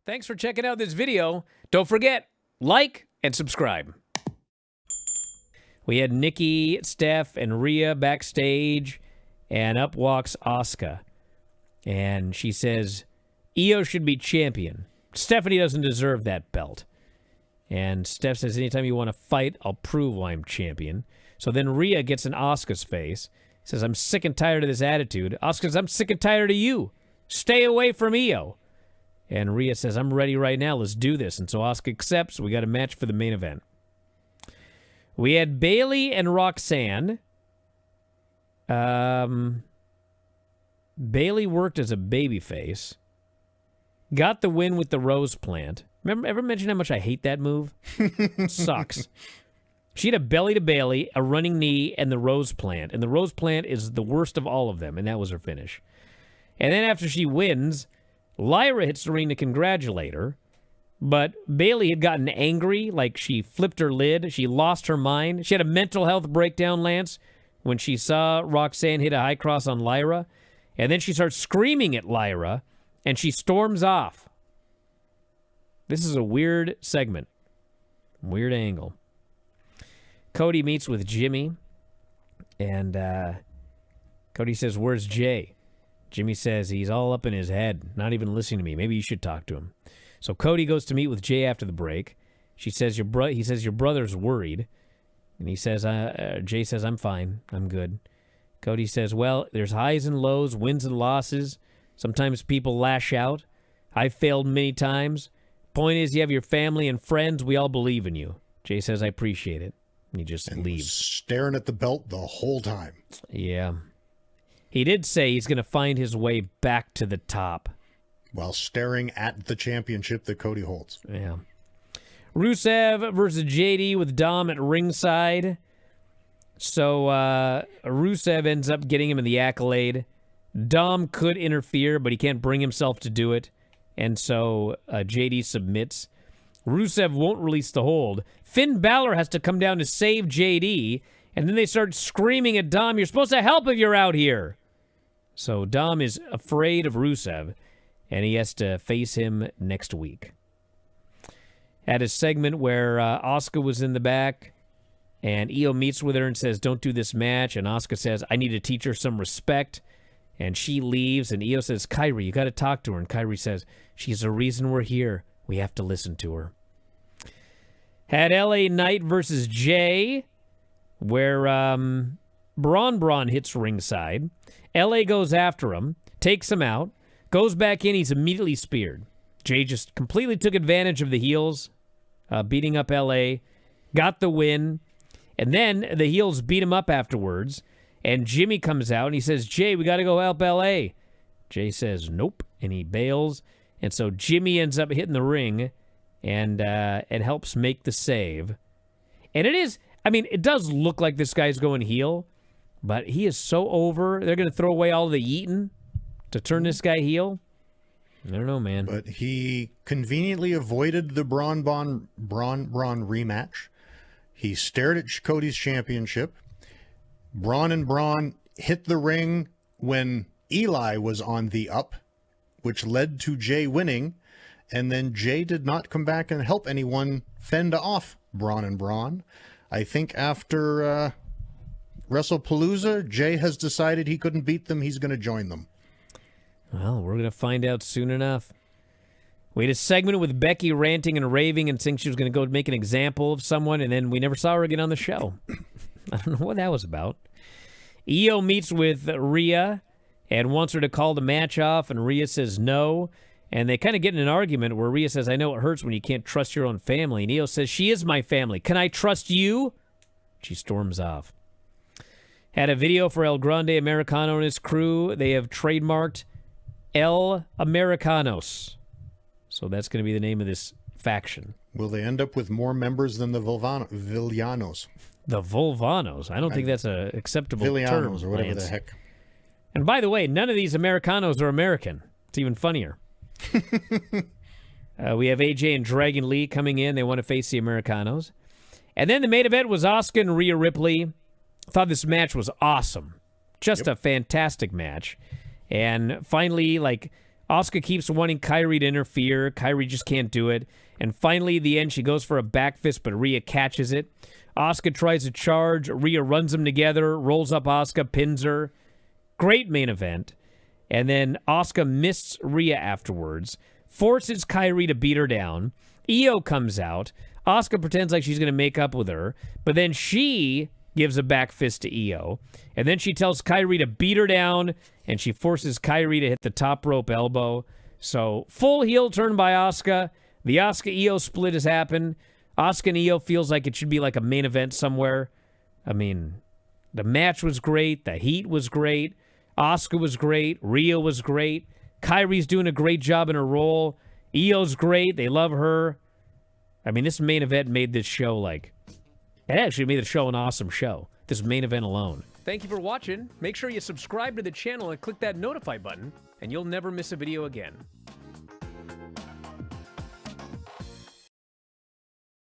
Thanks for checking out this video. Don't forget, like and subscribe. We had Nikki, Steph, and Rhea backstage, and up walks Asuka. And she says, IYO should be champion. Stephanie doesn't deserve that belt. And Steph says, anytime you want to fight, I'll prove why I'm champion. So then Rhea gets in Asuka's face, says, I'm sick and tired of this attitude. Asuka says, I'm sick and tired of you. Stay away from IYO. And Rhea says, I'm ready right now. Let's do this. And so Asuka accepts. We got a match for the main event. We had Bayley and Roxanne. Bayley worked as a babyface. Got the win with the rose plant. Remember, ever mention how much I hate that move? Sucks. She had a belly to Bayley, a running knee, and the rose plant. And the rose plant is the worst of all of them, and that was her finish. And then after she wins, Lyra hits the ring to congratulate her. But Bayley had gotten angry, like she flipped her lid. She lost her mind. She had a mental health breakdown, Lance, when she saw Roxanne hit a high cross on Lyra. And then she starts screaming at Lyra, and she storms off. This is a weird segment. Weird angle. Cody meets with Jimmy, and Cody says, where's Jay? Jimmy says he's all up in his head, not even listening to me. Maybe you should talk to him. So Cody goes to meet with Jay after the break. He says your brother's worried, and he says Jay says I'm fine, I'm good. Cody says, well, there's highs and lows, wins and losses. Sometimes people lash out. I've failed many times. Point is, you have your family and friends. We all believe in you. Jay says, I appreciate it. And he just leaves. Staring at the belt the whole time. Yeah. He did say he's going to find his way back to the top. While staring at the championship that Cody holds. Yeah. Rusev versus JD with Dom at ringside. So Rusev ends up getting him in the accolade. Dom could interfere, but he can't bring himself to do it. And so JD submits. Rusev won't release the hold. Finn Balor has to come down to save JD. And then they start screaming at Dom, you're supposed to help if you're out here. So Dom is afraid of Rusev, and he has to face him next week. At a segment where Asuka was in the back, and IYO meets with her and says, don't do this match. And Asuka says, I need to teach her some respect. And she leaves, and IYO says, Kairi, you got to talk to her. And Kairi says, she's the reason we're here. We have to listen to her. Had LA Knight versus Jay, where Braun hits ringside. LA goes after him, takes him out, goes back in. He's immediately speared. Jay just completely took advantage of the heels, beating up LA, got the win. And then the heels beat him up afterwards. And Jimmy comes out and he says, Jay, we got to go help LA. Jay says, nope. And he bails. And so Jimmy ends up hitting the ring and helps make the save. And it does look like this guy's going heel, but he is so over. They're going to throw away all the Yeaton to turn this guy heel. I don't know, man. But he conveniently avoided the Braun rematch. He stared at Cody's championship. Braun and Braun hit the ring when Eli was on the up, which led to Jay winning. And then Jay did not come back and help anyone fend off Braun and Braun. I think after WrestlePalooza, Jay has decided he couldn't beat them. He's going to join them. Well, we're going to find out soon enough. We had a segment with Becky ranting and raving and saying she was going to go make an example of someone, and then we never saw her again on the show. I don't know what that was about. IYO meets with Rhea and wants her to call the match off, and Rhea says no. And they kind of get in an argument where Rhea says, I know it hurts when you can't trust your own family. And IYO says, she is my family. Can I trust you? She storms off. Had a video for El Grande Americano and his crew. They have trademarked El Americanos. So that's going to be the name of this faction. Will they end up with more members than the Villanos? The Volvanos. I don't think that's an acceptable term. Or whatever the heck. And by the way, none of these Americanos are American. It's even funnier. We have AJ and Dragon Lee coming in. They want to face the Americanos. And then the main event was Asuka and Rhea Ripley. I thought this match was awesome. Just a fantastic match. And finally, Asuka keeps wanting Kairi to interfere. Kairi just can't do it. And finally, at the end, she goes for a back fist, but Rhea catches it. Asuka tries to charge. Rhea runs them together, rolls up Asuka, pins her. Great main event. And then Asuka mists Rhea afterwards, forces Kairi to beat her down. IYO comes out. Asuka pretends like she's going to make up with her, but then she gives a back fist to IYO. And then she tells Kairi to beat her down, and she forces Kairi to hit the top rope elbow. So, full heel turn by Asuka. The Asuka-IYO split has happened. Asuka and IYO feels like it should be like a main event somewhere. I mean, the match was great. The heat was great. Asuka was great. Rhea was great. Kairi's doing a great job in her role. IYO's great. They love her. I mean, this main event made this show like... It actually made the show an awesome show. This main event alone. Thank you for watching. Make sure you subscribe to the channel and click that notify button, and you'll never miss a video again.